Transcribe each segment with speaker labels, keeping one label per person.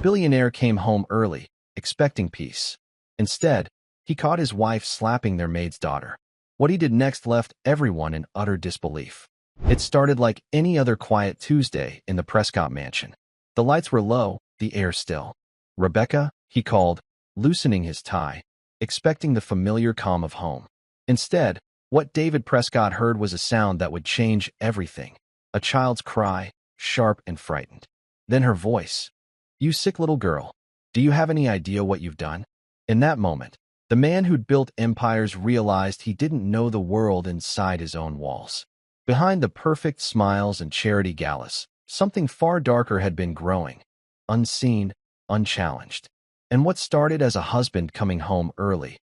Speaker 1: Billionaire came home early, expecting peace. Instead, he caught his wife slapping their maid's daughter. What he did next left everyone in utter disbelief. It started like any other quiet Tuesday in the Prescott mansion. The lights were low, the air still. "Rebecca," he called, loosening his tie, expecting the familiar calm of home. Instead, what David Prescott heard was a sound that would change everything. A child's cry, sharp and frightened. Then her voice. "You sick little girl. Do you have any idea what you've done?" In that moment, the man who'd built empires realized he didn't know the world inside his own walls. Behind the perfect smiles and charity galas, something far darker had been growing, unseen, unchallenged. And what started as a husband coming home early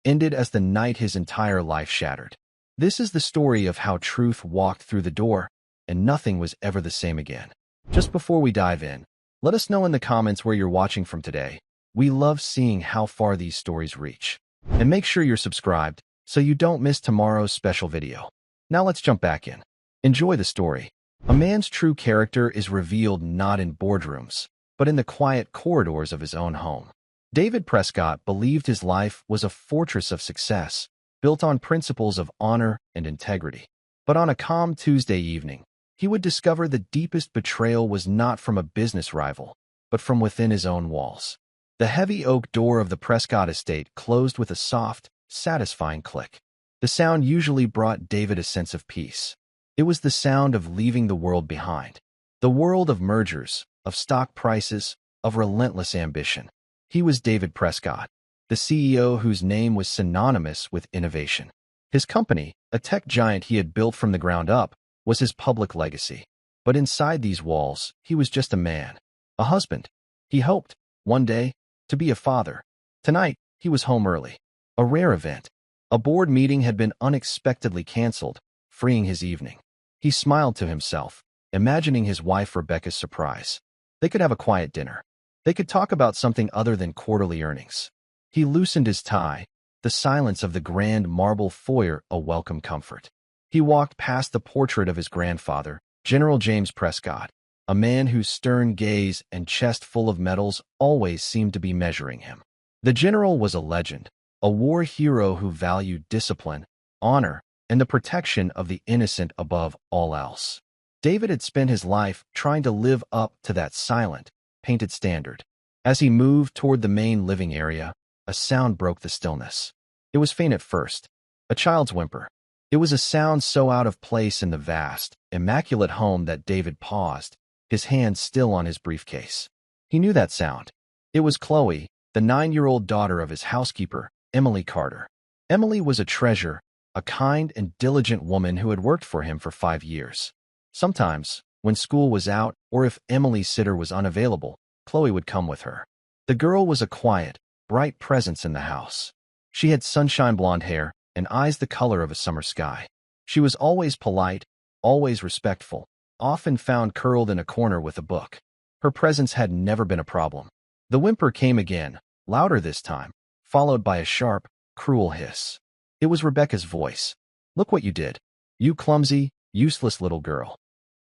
Speaker 1: ended as the night his entire life shattered. This is the story of how truth walked through the door, and nothing was ever the same again. Just before we dive in, let us know in the comments where you're watching from today. We love seeing how far these stories reach. And make sure you're subscribed so you don't miss tomorrow's special video. Now let's jump back in. Enjoy the story. A man's true character is revealed not in boardrooms, but in the quiet corridors of his own home. David Prescott believed his life was a fortress of success, built on principles of honor and integrity. But on a calm Tuesday evening, he would discover the deepest betrayal was not from a business rival, but from within his own walls. The heavy oak door of the Prescott estate closed with a soft, satisfying click. The sound usually brought David a sense of peace. It was the sound of leaving the world behind. The world of mergers, of stock prices, of relentless ambition. He was David Prescott, the CEO whose name was synonymous with innovation. His company, a tech giant he had built from the ground up, was his public legacy. But inside these walls, he was just a man, a husband. He hoped, one day, to be a father. Tonight, he was home early. A rare event. A board meeting had been unexpectedly canceled, freeing his evening. He smiled to himself, imagining his wife Rebecca's surprise. They could have a quiet dinner. They could talk about something other than quarterly earnings. He loosened his tie, the silence of the grand marble foyer a welcome comfort. He walked past the portrait of his grandfather, General James Prescott, a man whose stern gaze and chest full of medals always seemed to be measuring him. The general was a legend, a war hero who valued discipline, honor, and the protection of the innocent above all else. David had spent his life trying to live up to that silent, painted standard. As he moved toward the main living area, a sound broke the stillness. It was faint at first, a child's whimper. It was a sound so out of place in the vast, immaculate home that David paused, his hand still on his briefcase. He knew that sound. It was Chloe, the 9-year-old daughter of his housekeeper, Emily Carter. Emily was a treasure, a kind and diligent woman who had worked for him for 5 years. Sometimes, when school was out or if Emily's sitter was unavailable, Chloe would come with her. The girl was a quiet, bright presence in the house. She had sunshine blonde hair and eyes the color of a summer sky. She was always polite, always respectful, often found curled in a corner with a book. Her presence had never been a problem. The whimper came again, louder this time, followed by a sharp, cruel hiss. It was Rebecca's voice. "Look what you did. You clumsy, useless little girl."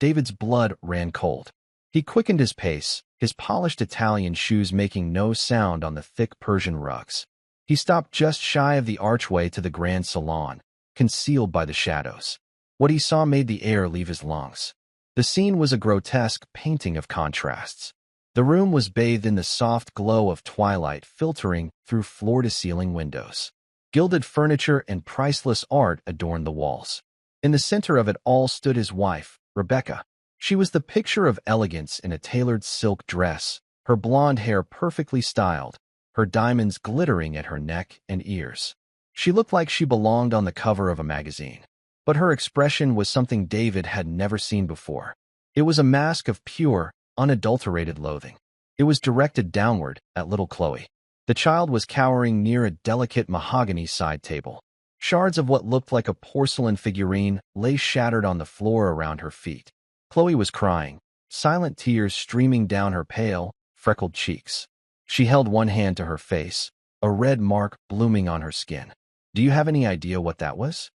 Speaker 1: David's blood ran cold. He quickened his pace, his polished Italian shoes making no sound on the thick Persian rugs. He stopped just shy of the archway to the grand salon, concealed by the shadows. What he saw made the air leave his lungs. The scene was a grotesque painting of contrasts. The room was bathed in the soft glow of twilight filtering through floor-to-ceiling windows. Gilded furniture and priceless art adorned the walls. In the center of it all stood his wife, Rebecca. She was the picture of elegance in a tailored silk dress, her blonde hair perfectly styled, her diamonds glittering at her neck and ears. She looked like she belonged on the cover of a magazine. But her expression was something David had never seen before. It was a mask of pure, unadulterated loathing. It was directed downward at little Chloe. The child was cowering near a delicate mahogany side table. Shards of what looked like a porcelain figurine lay shattered on the floor around her feet. Chloe was crying, silent tears streaming down her pale, freckled cheeks. She held one hand to her face, a red mark blooming on her skin. "Do you have any idea what that was?"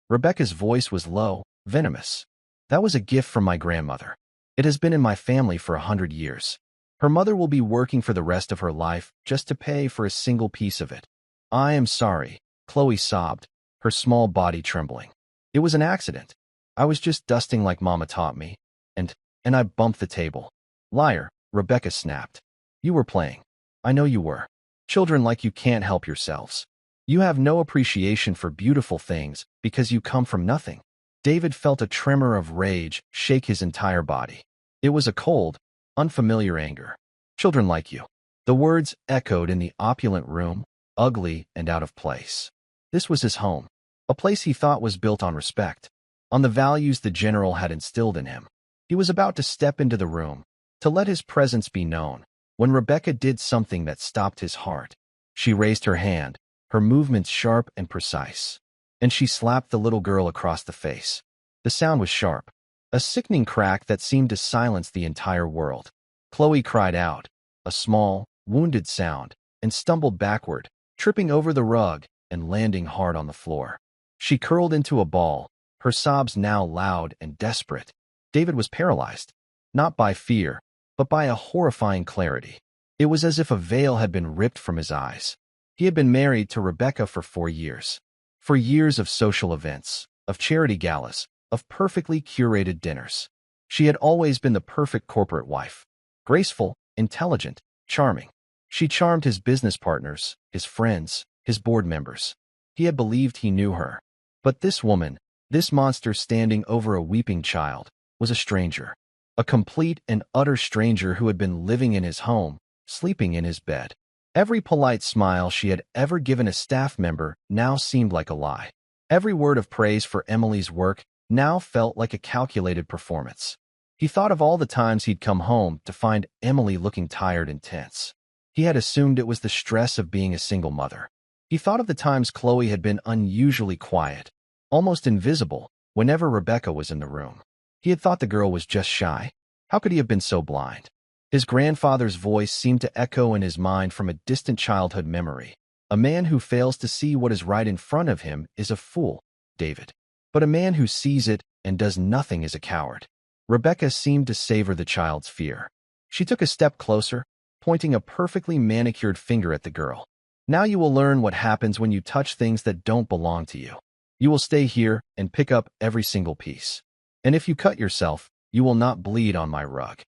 Speaker 1: Rebecca's voice was low, venomous. "That was a gift from my grandmother. It has been in my family for 100 years. Her mother will be working for the rest of her life just to pay for a single piece of it. I am sorry, Chloe sobbed, her small body trembling. It was an accident. I was just dusting like Mama taught me, and I bumped the table. Liar, Rebecca snapped. You were playing. I know you were. Children like you can't help yourselves. You have no appreciation for beautiful things because you come from nothing. David felt a tremor of rage shake his entire body. It was a cold, unfamiliar anger. Children like you. The words echoed in the opulent room, ugly and out of place. This was his home, a place he thought was built on respect, on the values the general had instilled in him. He was about to step into the room, to let his presence be known, when Rebecca did something that stopped his heart. She raised her hand, her movements sharp and precise, and she slapped the little girl across the face. The sound was sharp, a sickening crack that seemed to silence the entire world. Chloe cried out, a small, wounded sound, and stumbled backward, tripping over the rug and landing hard on the floor. She curled into a ball, her sobs now loud and desperate. David was paralyzed, not by fear, but by a horrifying clarity. It was as if a veil had been ripped from his eyes. He had been married to Rebecca for 4 years. For years of social events, of charity galas, of perfectly curated dinners. She had always been the perfect corporate wife. Graceful, intelligent, charming. She charmed his business partners, his friends, his board members. He had believed he knew her. But this woman, this monster standing over a weeping child, was a stranger. A complete and utter stranger who had been living in his home, sleeping in his bed. Every polite smile she had ever given a staff member now seemed like a lie. Every word of praise for Emily's work now felt like a calculated performance. He thought of all the times he'd come home to find Emily looking tired and tense. He had assumed it was the stress of being a single mother. He thought of the times Chloe had been unusually quiet, almost invisible, whenever Rebecca was in the room. He had thought the girl was just shy. How could he have been so blind? His grandfather's voice seemed to echo in his mind from a distant childhood memory. A man who fails to see what is right in front of him is a fool, David. But a man who sees it and does nothing is a coward. Rebecca seemed to savor the child's fear. She took a step closer, pointing a perfectly manicured finger at the girl. Now you will learn what happens when you touch things that don't belong to you. You will stay here and pick up every single piece. And if you cut yourself, you will not bleed on my rug.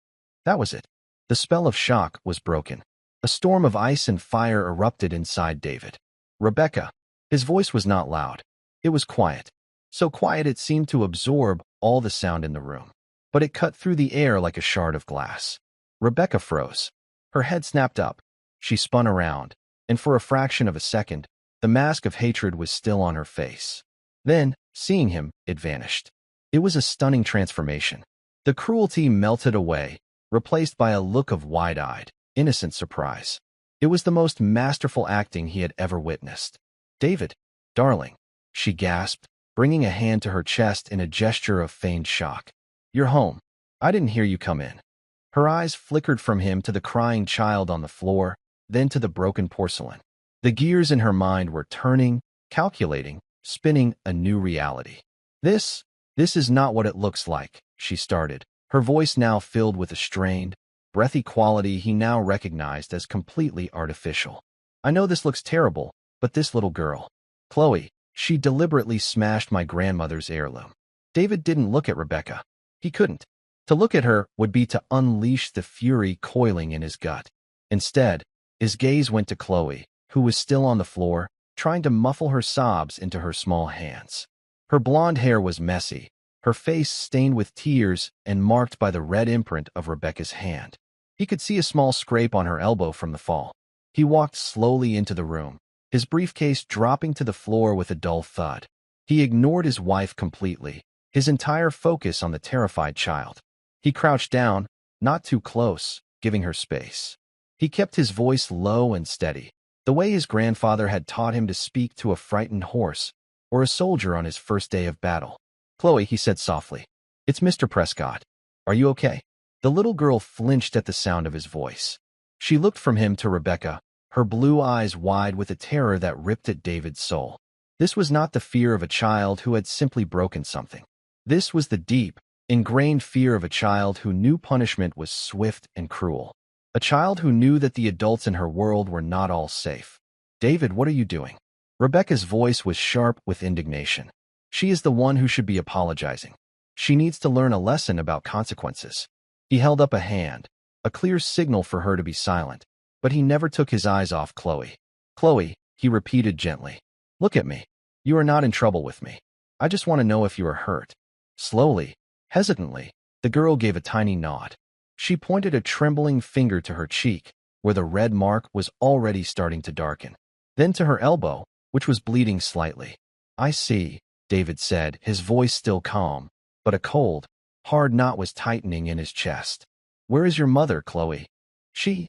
Speaker 1: That was it. The spell of shock was broken. A storm of ice and fire erupted inside David. Rebecca. His voice was not loud. It was quiet. So quiet it seemed to absorb all the sound in the room. But it cut through the air like a shard of glass. Rebecca froze. Her head snapped up. She spun around, and for a fraction of a second, the mask of hatred was still on her face. Then, seeing him, it vanished. It was a stunning transformation. The cruelty melted away, replaced by a look of wide-eyed, innocent surprise. It was the most masterful acting he had ever witnessed. David, darling, she gasped, bringing a hand to her chest in a gesture of feigned shock. You're home. I didn't hear you come in. Her eyes flickered from him to the crying child on the floor, then to the broken porcelain. The gears in her mind were turning, calculating, spinning a new reality. This is not what it looks like, she started, her voice now filled with a strained, breathy quality he now recognized as completely artificial. I know this looks terrible, but this little girl, Chloe, she deliberately smashed my grandmother's heirloom. David didn't look at Rebecca. He couldn't. To look at her would be to unleash the fury coiling in his gut. Instead, his gaze went to Chloe, who was still on the floor, trying to muffle her sobs into her small hands. Her blonde hair was messy, her face stained with tears and marked by the red imprint of Rebecca's hand. He could see a small scrape on her elbow from the fall. He walked slowly into the room, his briefcase dropping to the floor with a dull thud. He ignored his wife completely, his entire focus on the terrified child. He crouched down, not too close, giving her space. He kept his voice low and steady, the way his grandfather had taught him to speak to a frightened horse or a soldier on his first day of battle. Chloe, he said softly, it's Mr. Prescott. Are you okay? The little girl flinched at the sound of his voice. She looked from him to Rebecca, her blue eyes wide with a terror that ripped at David's soul. This was not the fear of a child who had simply broken something. This was the deep, ingrained fear of a child who knew punishment was swift and cruel. A A child who knew that the adults in her world were not all safe. David, what are you doing? Rebecca's voice was sharp with indignation. She is the one who should be apologizing. She needs to learn a lesson about consequences. He held up a hand, a clear signal for her to be silent, but he never took his eyes off Chloe. Chloe, he repeated gently. Look at me. You are not in trouble with me. I just want to know if you are hurt. Slowly, hesitantly, the girl gave a tiny nod. She pointed a trembling finger to her cheek, where the red mark was already starting to darken. Then to her elbow, which was bleeding slightly. I see, David said, his voice still calm, but a cold, hard knot was tightening in his chest. Where is your mother, Chloe? She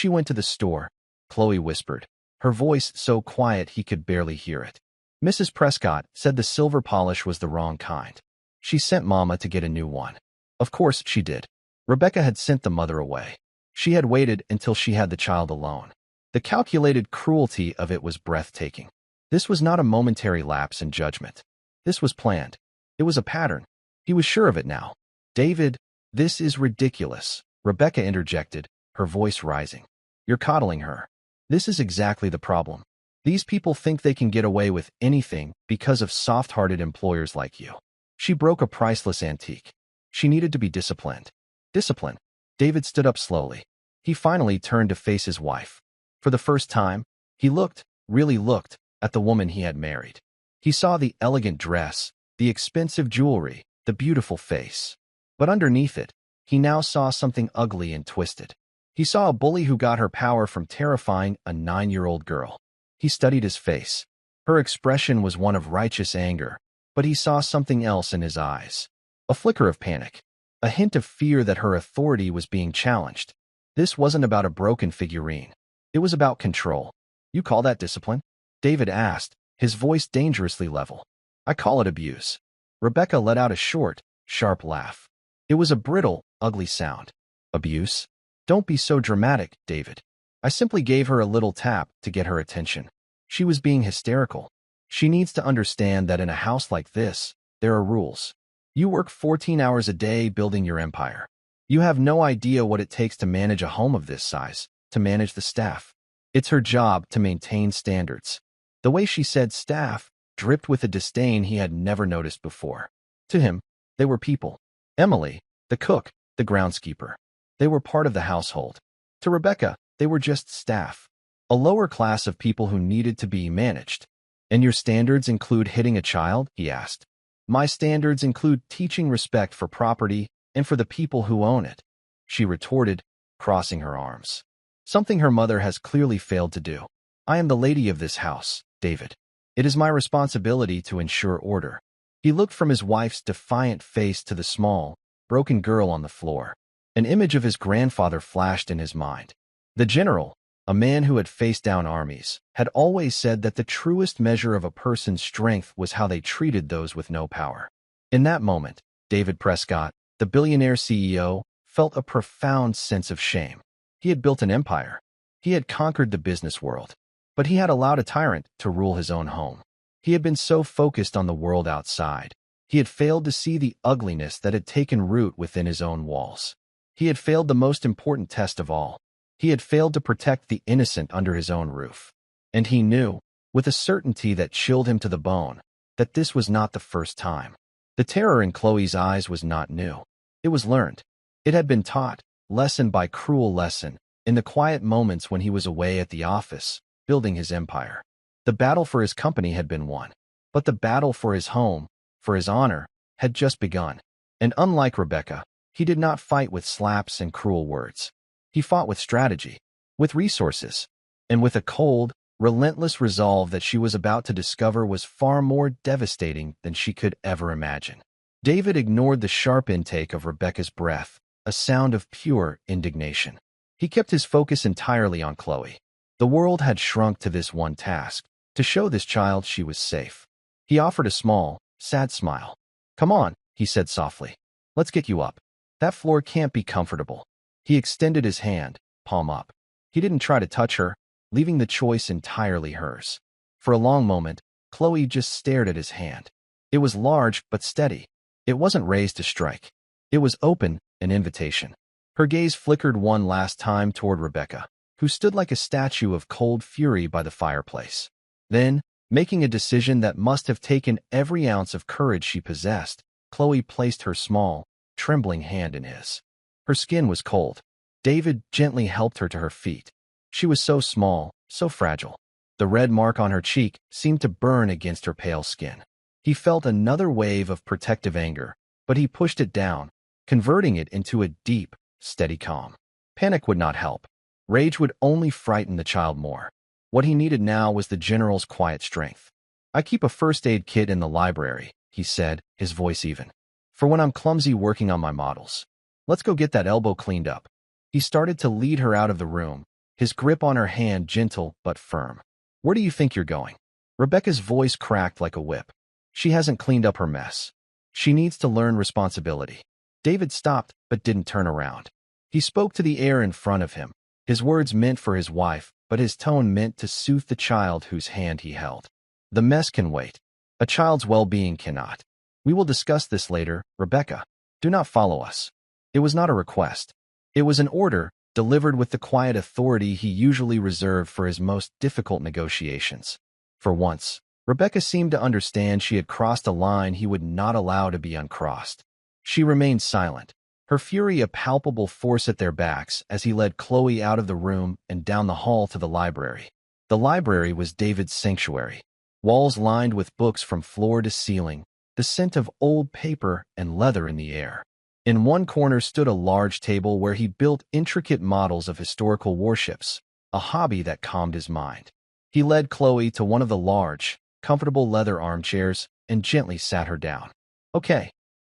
Speaker 1: went to the store, Chloe whispered, her voice so quiet he could barely hear it. Mrs. Prescott said the silver polish was the wrong kind. She sent Mama to get a new one. Of course she did. Rebecca had sent the mother away. She had waited until she had the child alone. The calculated cruelty of it was breathtaking. This was not a momentary lapse in judgment. This was planned. It was a pattern. He was sure of it now. David, this is ridiculous, Rebecca interjected, her voice rising. You're coddling her. This is exactly the problem. These people think they can get away with anything because of soft-hearted employers like you. She broke a priceless antique. She needed to be disciplined. Discipline. David stood up slowly. He finally turned to face his wife. For the first time, he looked, really looked, at the woman he had married. He saw the elegant dress, the expensive jewelry, the beautiful face. But underneath it, he now saw something ugly and twisted. He saw a bully who got her power from terrifying a 9-year-old girl. He studied his face. Her expression was one of righteous anger, but he saw something else in his eyes. A flicker of panic. A hint of fear that her authority was being challenged. This wasn't about a broken figurine. It was about control. You call that discipline? David asked, his voice dangerously level. I call it abuse. Rebecca let out a short, sharp laugh. It was a brittle, ugly sound. Abuse? Don't be so dramatic, David. I simply gave her a little tap to get her attention. She was being hysterical. She needs to understand that in a house like this, there are rules. You work 14 hours a day building your empire. You have no idea what it takes to manage a home of this size, to manage the staff. It's her job to maintain standards. The way she said staff dripped with a disdain he had never noticed before. To him, they were people. Emily, the cook, the groundskeeper. They were part of the household. To Rebecca, they were just staff. A lower class of people who needed to be managed. And your standards include hitting a child? He asked. My standards include teaching respect for property and for the people who own it, she retorted, crossing her arms. Something her mother has clearly failed to do. I am the lady of this house, David. It is my responsibility to ensure order. He looked from his wife's defiant face to the small, broken girl on the floor. An image of his grandfather flashed in his mind. The general, a man who had faced down armies, had always said that the truest measure of a person's strength was how they treated those with no power. In that moment, David Prescott, the billionaire CEO, felt a profound sense of shame. He had built an empire. He had conquered the business world. But he had allowed a tyrant to rule his own home. He had been so focused on the world outside. He had failed to see the ugliness that had taken root within his own walls. He had failed the most important test of all. He had failed to protect the innocent under his own roof. And he knew, with a certainty that chilled him to the bone, that this was not the first time. The terror in Chloe's eyes was not new. It was learned. It had been taught, lesson by cruel lesson, in the quiet moments when he was away at the office, building his empire. The battle for his company had been won. But the battle for his home, for his honor, had just begun. And unlike Rebecca, he did not fight with slaps and cruel words. He fought with strategy, with resources, and with a cold, relentless resolve that she was about to discover was far more devastating than she could ever imagine. David ignored the sharp intake of Rebecca's breath, a sound of pure indignation. He kept his focus entirely on Chloe. The world had shrunk to this one task, to show this child she was safe. He offered a small, sad smile. Come on, he said softly. Let's get you up. That floor can't be comfortable. He extended his hand, palm up. He didn't try to touch her, leaving the choice entirely hers. For a long moment, Chloe just stared at his hand. It was large but steady. It wasn't raised to strike. It was open, an invitation. Her gaze flickered one last time toward Rebecca, who stood like a statue of cold fury by the fireplace. Then, making a decision that must have taken every ounce of courage she possessed, Chloe placed her small, trembling hand in his. Her skin was cold. David gently helped her to her feet. She was so small, so fragile. The red mark on her cheek seemed to burn against her pale skin. He felt another wave of protective anger, but he pushed it down, converting it into a deep, steady calm. Panic would not help. Rage would only frighten the child more. What he needed now was the general's quiet strength. "I keep a first aid kit in the library," he said, his voice even, "for when I'm clumsy working on my models. Let's go get that elbow cleaned up." He started to lead her out of the room, his grip on her hand gentle but firm. "Where do you think you're going?" Rebecca's voice cracked like a whip. "She hasn't cleaned up her mess. She needs to learn responsibility." David stopped but didn't turn around. He spoke to the air in front of him, his words meant for his wife, but his tone meant to soothe the child whose hand he held. "The mess can wait. A child's well-being cannot. We will discuss this later, Rebecca. Do not follow us." It was not a request. It was an order, delivered with the quiet authority he usually reserved for his most difficult negotiations. For once, Rebecca seemed to understand she had crossed a line he would not allow to be uncrossed. She remained silent, her fury a palpable force at their backs as he led Chloe out of the room and down the hall to the library. The library was David's sanctuary, walls lined with books from floor to ceiling, the scent of old paper and leather in the air. In one corner stood a large table where he built intricate models of historical warships, a hobby that calmed his mind. He led Chloe to one of the large, comfortable leather armchairs and gently sat her down. "Okay,"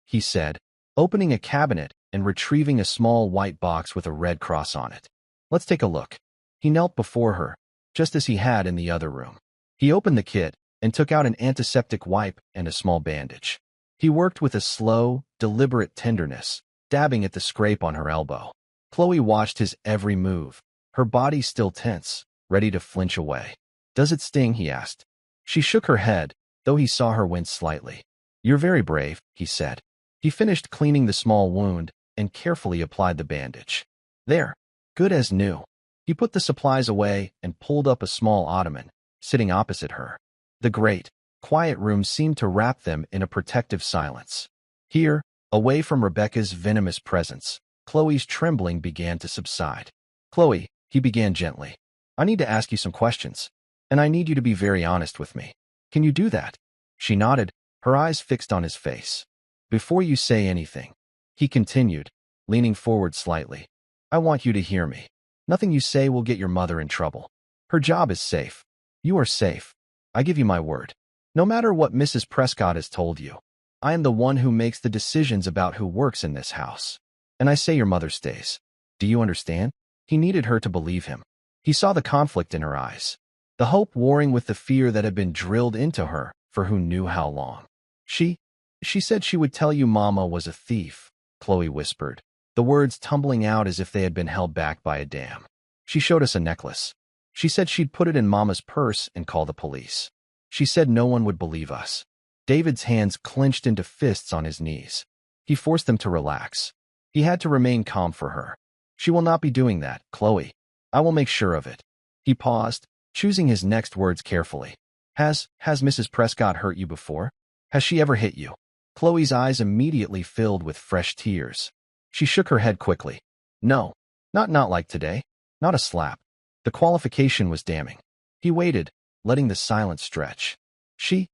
Speaker 1: he said, opening a cabinet and retrieving a small white box with a red cross on it. "Let's take a look." He knelt before her, just as he had in the other room. He opened the kit and took out an antiseptic wipe and a small bandage. He worked with a slow, deliberate tenderness, dabbing at the scrape on her elbow. Chloe watched his every move, her body still tense, ready to flinch away. "Does it sting?" he asked. She shook her head, though he saw her wince slightly. "You're very brave," he said. He finished cleaning the small wound and carefully applied the bandage. "There, good as new." He put the supplies away and pulled up a small ottoman, sitting opposite her. The great, quiet room seemed to wrap them in a protective silence. Here, away from Rebecca's venomous presence, Chloe's trembling began to subside. "Chloe," he began gently, "I need to ask you some questions, and I need you to be very honest with me. Can you do that?" She nodded, her eyes fixed on his face. "Before you say anything," he continued, leaning forward slightly, "I want you to hear me. Nothing you say will get your mother in trouble. Her job is safe. You are safe. I give you my word. No matter what Mrs. Prescott has told you, I am the one who makes the decisions about who works in this house. And I say your mother stays. Do you understand?" He needed her to believe him. He saw the conflict in her eyes, the hope warring with the fear that had been drilled into her for who knew how long. She said she would tell you Mama was a thief," Chloe whispered, the words tumbling out as if they had been held back by a dam. "She showed us a necklace. She said she'd put it in Mama's purse and call the police. She said no one would believe us." David's hands clenched into fists on his knees. He forced them to relax. He had to remain calm for her. "She will not be doing that, Chloe. I will make sure of it." He paused, choosing his next words carefully. Has Mrs. Prescott hurt you before? Has she ever hit you?" Chloe's eyes immediately filled with fresh tears. She shook her head quickly. "No, not like today. Not a slap." The qualification was damning. He waited, letting the silence stretch. She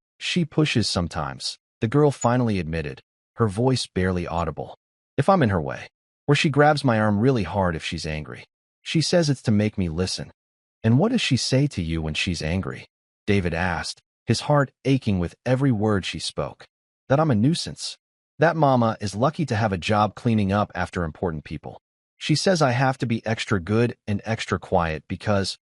Speaker 1: pushes sometimes," the girl finally admitted, her voice barely audible. "If I'm in her way. Or she grabs my arm really hard if she's angry. She says it's to make me listen." "And what does she say to you when she's angry?" David asked, his heart aching with every word she spoke. "That I'm a nuisance. That Mama is lucky to have a job cleaning up after important people. She says I have to be extra good and extra quiet because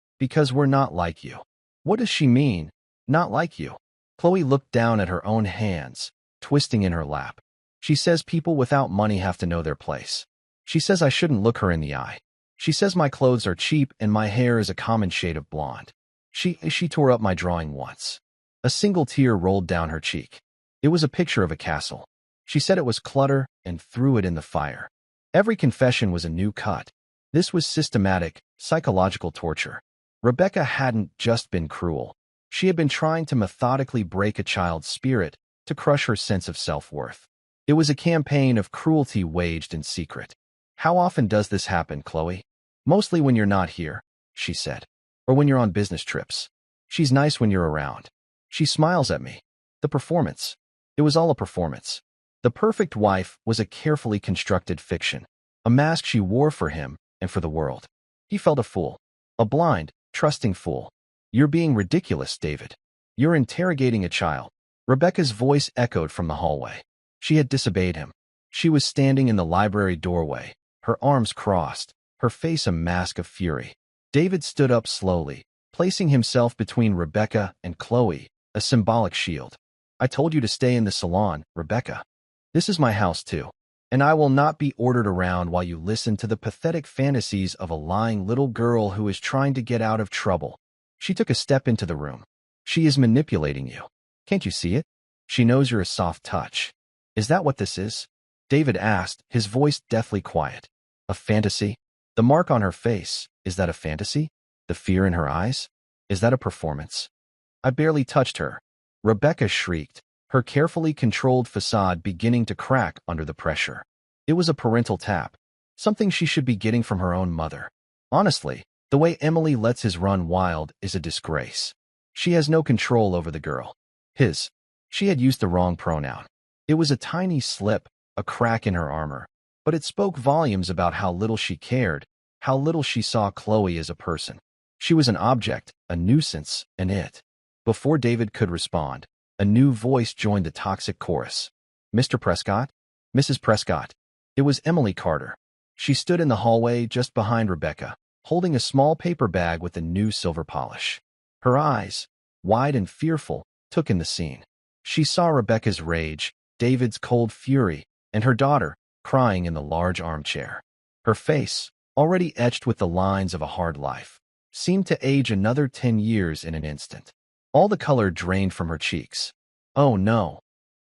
Speaker 1: we're not like you." "What does she mean, not like you?" Chloe looked down at her own hands, twisting in her lap. "She says people without money have to know their place. She says I shouldn't look her in the eye. She says my clothes are cheap and my hair is a common shade of blonde. She tore up my drawing once." A single tear rolled down her cheek. It was a picture of a castle. She said it was clutter and threw it in the fire. Every confession was a new cut. This was systematic, psychological torture. Rebecca hadn't just been cruel. She had been trying to methodically break a child's spirit, to crush her sense of self-worth. It was a campaign of cruelty waged in secret. "How often does this happen, Chloe?" "Mostly when you're not here," she said. "Or when you're on business trips. She's nice when you're around. She smiles at me." The performance. It was all a performance. The perfect wife was a carefully constructed fiction, a mask she wore for him and for the world. He felt a fool. A blind, trusting fool. "You're being ridiculous, David. You're interrogating a child." Rebecca's voice echoed from the hallway. She had disobeyed him. She was standing in the library doorway, her arms crossed, her face a mask of fury. David stood up slowly, placing himself between Rebecca and Chloe, a symbolic shield. "I told you to stay in the salon, Rebecca. This is my house too, and I will not be ordered around while you listen to the pathetic fantasies of a lying little girl who is trying to get out of trouble." She took a step into the room. "She is manipulating you. Can't you see it? She knows you're a soft touch." "Is that what this is?" David asked, his voice deathly quiet. "A fantasy? The mark on her face, is that a fantasy? The fear in her eyes? Is that a performance?" "I barely touched her," Rebecca shrieked, her carefully controlled facade beginning to crack under the pressure. It was a parental tap, something she should be getting from her own mother. Honestly, the way Emily lets his run wild is a disgrace. She has no control over the girl. His. She had used the wrong pronoun. It was a tiny slip, a crack in her armor, but it spoke volumes about how little she cared, how little she saw Chloe as a person. She was an object, a nuisance, an it. Before David could respond, a new voice joined the toxic chorus. "Mr. Prescott? Mrs. Prescott." It was Emily Carter. She stood in the hallway just behind Rebecca, holding a small paper bag with a new silver polish. Her eyes, wide and fearful, took in the scene. She saw Rebecca's rage, David's cold fury, and her daughter, crying in the large armchair. Her face, already etched with the lines of a hard life, seemed to age another 10 years in an instant. All the color drained from her cheeks. "Oh no,"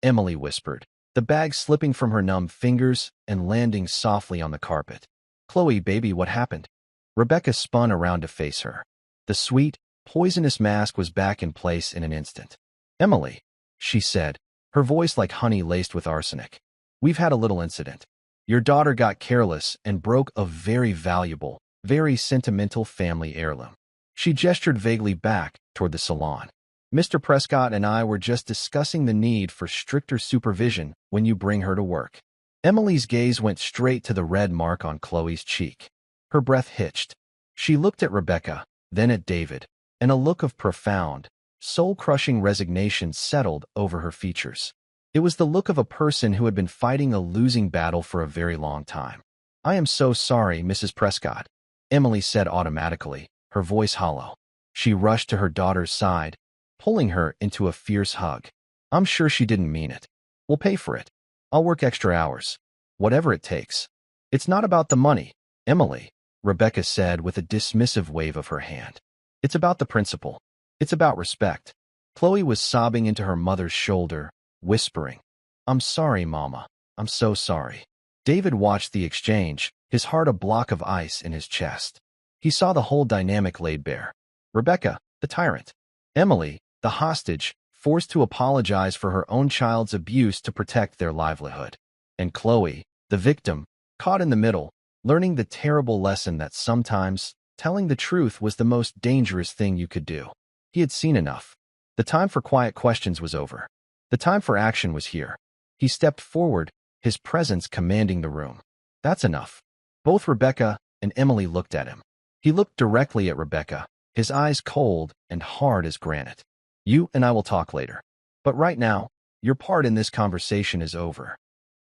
Speaker 1: Emily whispered, the bag slipping from her numb fingers and landing softly on the carpet. "Chloe, baby, what happened?" Rebecca spun around to face her. The sweet, poisonous mask was back in place in an instant. "Emily," she said, her voice like honey laced with arsenic. "We've had a little incident. Your daughter got careless and broke a very valuable, very sentimental family heirloom." She gestured vaguely back toward the salon. "Mr. Prescott and I were just discussing the need for stricter supervision when you bring her to work." Emily's gaze went straight to the red mark on Chloe's cheek. Her breath hitched. She looked at Rebecca, then at David, and a look of profound, soul-crushing resignation settled over her features. It was the look of a person who had been fighting a losing battle for a very long time. "I am so sorry, Mrs. Prescott," Emily said automatically, her voice hollow. She rushed to her daughter's side, pulling her into a fierce hug. "I'm sure she didn't mean it. We'll pay for it. I'll work extra hours. Whatever it takes." "It's not about the money, Emily," Rebecca said with a dismissive wave of her hand. "It's about the principle. It's about respect." Chloe was sobbing into her mother's shoulder, whispering, "I'm sorry, Mama. I'm so sorry." David watched the exchange, his heart a block of ice in his chest. He saw the whole dynamic laid bare. Rebecca, the tyrant. Emily, the hostage, forced to apologize for her own child's abuse to protect their livelihood. And Chloe, the victim, caught in the middle, learning the terrible lesson that sometimes telling the truth was the most dangerous thing you could do. He had seen enough. The time for quiet questions was over. The time for action was here. He stepped forward, his presence commanding the room. "That's enough." Both Rebecca and Emily looked at him. He looked directly at Rebecca, his eyes cold and hard as granite. "You and I will talk later. But right now, your part in this conversation is over."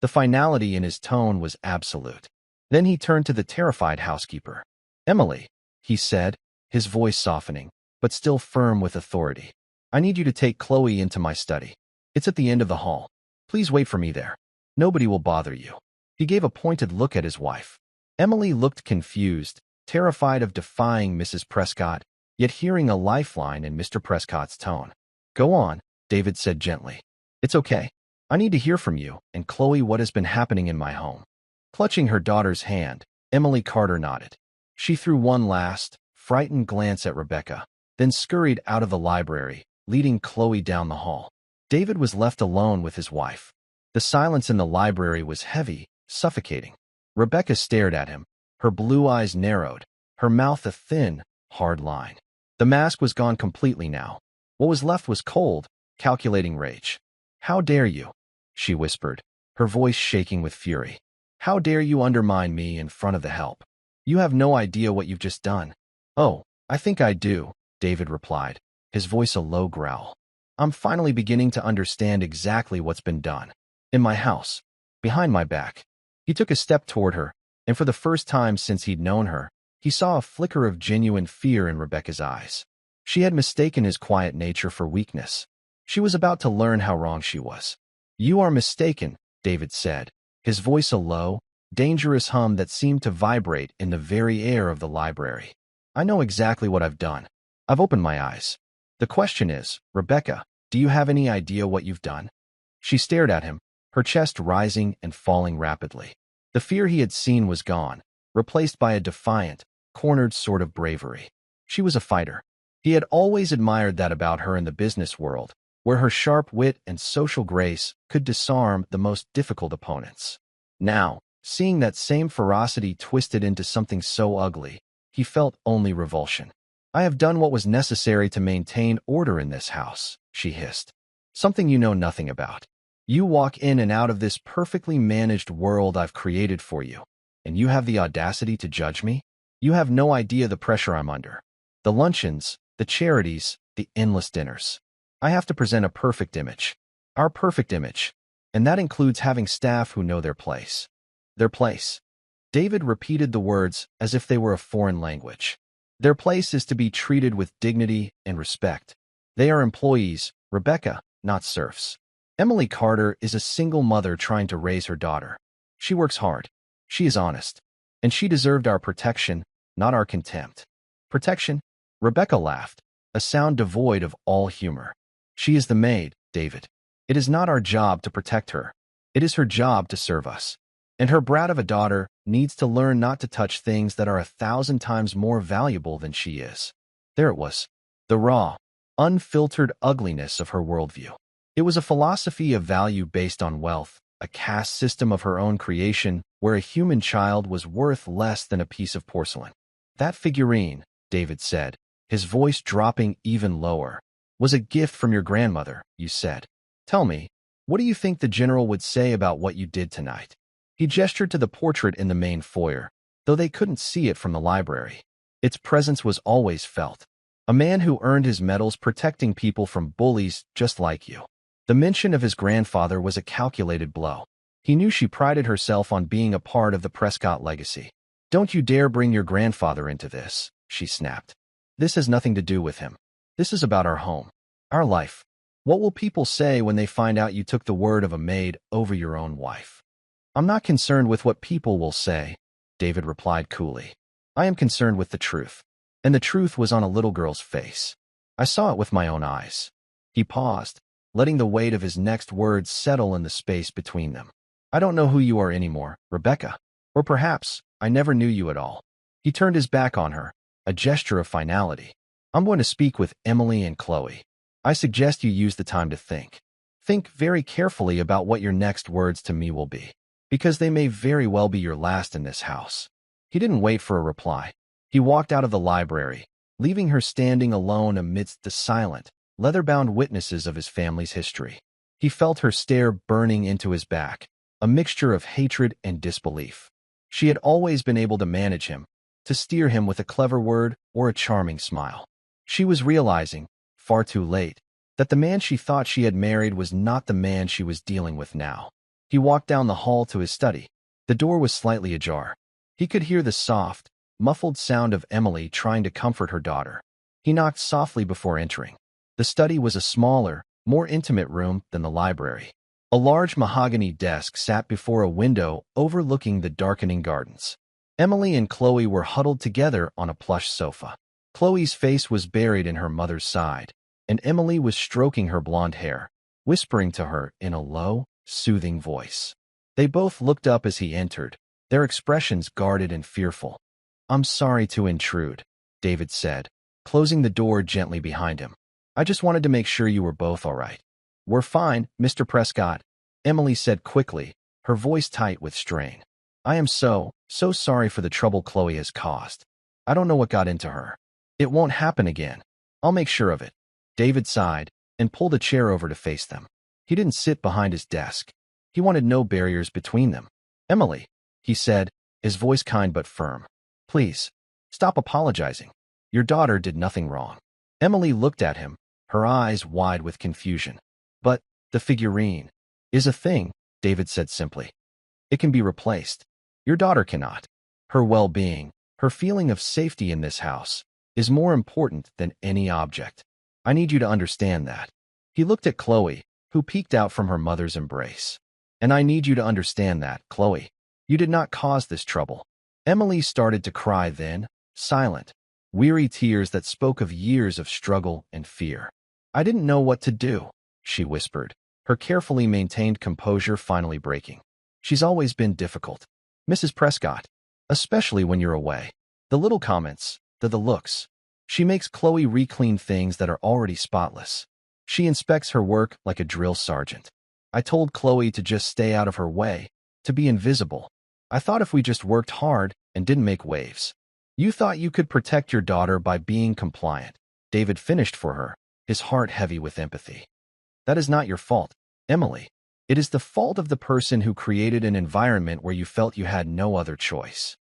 Speaker 1: The finality in his tone was absolute. Then he turned to the terrified housekeeper. "Emily," he said, his voice softening, but still firm with authority. "I need you to take Chloe into my study. It's at the end of the hall. Please wait for me there. Nobody will bother you." He gave a pointed look at his wife. Emily looked confused, terrified of defying Mrs. Prescott, yet hearing a lifeline in Mr. Prescott's tone. "Go on," David said gently. "It's okay. I need to hear from you and Chloe what has been happening in my home." Clutching her daughter's hand, Emily Carter nodded. She threw one last, frightened glance at Rebecca, then scurried out of the library, leading Chloe down the hall. David was left alone with his wife. The silence in the library was heavy, suffocating. Rebecca stared at him, her blue eyes narrowed, her mouth a thin, hard line. The mask was gone completely now. What was left was cold, calculating rage. "How dare you?" she whispered, her voice shaking with fury. "How dare you undermine me in front of the help? You have no idea what you've just done." "Oh, I think I do," David replied, his voice a low growl. "I'm finally beginning to understand exactly what's been done. In my house, behind my back." He took a step toward her, and for the first time since he'd known her, he saw a flicker of genuine fear in Rebecca's eyes. She had mistaken his quiet nature for weakness. She was about to learn how wrong she was. "You are mistaken," David said, his voice a low, dangerous hum that seemed to vibrate in the very air of the library. "I know exactly what I've done. I've opened my eyes. The question is, Rebecca, do you have any idea what you've done?" She stared at him, her chest rising and falling rapidly. The fear he had seen was gone, replaced by a defiant, cornered sort of bravery. She was a fighter. He had always admired that about her in the business world, where her sharp wit and social grace could disarm the most difficult opponents. Now, seeing that same ferocity twisted into something so ugly, he felt only revulsion. "I have done what was necessary to maintain order in this house," she hissed. "Something you know nothing about. You walk in and out of this perfectly managed world I've created for you, and you have the audacity to judge me? You have no idea the pressure I'm under. The luncheons, the charities, the endless dinners. I have to present a perfect image. Our perfect image. And that includes having staff who know their place." Their place. David repeated the words as if they were a foreign language. Their place is to be treated with dignity and respect. They are employees, Rebecca, not serfs. Emily Carter is a single mother trying to raise her daughter. She works hard. She is honest. And she deserved our protection, not our contempt. "Protection?" Rebecca laughed, a sound devoid of all humor. "She is the maid, David. It is not our job to protect her. It is her job to serve us. And her brat of a daughter needs to learn not to touch things that are 1,000 times more valuable than she is." There it was, the raw, unfiltered ugliness of her worldview. It was a philosophy of value based on wealth, a caste system of her own creation where a human child was worth less than a piece of porcelain. "That figurine," David said, his voice dropping even lower, "was a gift from your grandmother, you said. Tell me, what do you think the general would say about what you did tonight?" He gestured to the portrait in the main foyer, though they couldn't see it from the library. Its presence was always felt. A man who earned his medals protecting people from bullies just like you. The mention of his grandfather was a calculated blow. He knew she prided herself on being a part of the Prescott legacy. "Don't you dare bring your grandfather into this," she snapped. "This has nothing to do with him. This is about our home, our life. What will people say when they find out you took the word of a maid over your own wife?" "I'm not concerned with what people will say," David replied coolly. "I am concerned with the truth." And the truth was on a little girl's face. "I saw it with my own eyes." He paused, letting the weight of his next words settle in the space between them. "I don't know who you are anymore, Rebecca. Or perhaps, I never knew you at all." He turned his back on her, a gesture of finality. "I'm going to speak with Emily and Chloe. I suggest you use the time to think. Think very carefully about what your next words to me will be, because they may very well be your last in this house." He didn't wait for a reply. He walked out of the library, leaving her standing alone amidst the silent, leather-bound witnesses of his family's history. He felt her stare burning into his back, a mixture of hatred and disbelief. She had always been able to manage him, to steer him with a clever word or a charming smile. She was realizing, far too late, that the man she thought she had married was not the man she was dealing with now. He walked down the hall to his study. The door was slightly ajar. He could hear the soft, muffled sound of Emily trying to comfort her daughter. He knocked softly before entering. The study was a smaller, more intimate room than the library. A large mahogany desk sat before a window overlooking the darkening gardens. Emily and Chloe were huddled together on a plush sofa. Chloe's face was buried in her mother's side, and Emily was stroking her blonde hair, whispering to her in a low, soothing voice. They both looked up as he entered, their expressions guarded and fearful. "I'm sorry to intrude," David said, closing the door gently behind him. "I just wanted to make sure you were both all right." "We're fine, Mr. Prescott," Emily said quickly, her voice tight with strain. "I am so sorry for the trouble Chloe has caused. I don't know what got into her. It won't happen again. I'll make sure of it." David sighed and pulled a chair over to face them. He didn't sit behind his desk. He wanted no barriers between them. "Emily," he said, his voice kind but firm. "Please, stop apologizing. Your daughter did nothing wrong." Emily looked at him, her eyes wide with confusion. "But the figurine is a thing," David said simply. "It can be replaced. Your daughter cannot. Her well-being, her feeling of safety in this house, is more important than any object. I need you to understand that." He looked at Chloe, who peeked out from her mother's embrace. "And I need you to understand that, Chloe. You did not cause this trouble." Emily started to cry then, silent, weary tears that spoke of years of struggle and fear. "I didn't know what to do," she whispered, her carefully maintained composure finally breaking. "She's always been difficult, Mrs. Prescott, especially when you're away. The little comments, the looks. She makes Chloe re-clean things that are already spotless. She inspects her work like a drill sergeant. I told Chloe to just stay out of her way, to be invisible. I thought if we just worked hard and didn't make waves." "You thought you could protect your daughter by being compliant," David finished for her, his heart heavy with empathy. "That is not your fault, Emily. It is the fault of the person who created an environment where you felt you had no other choice."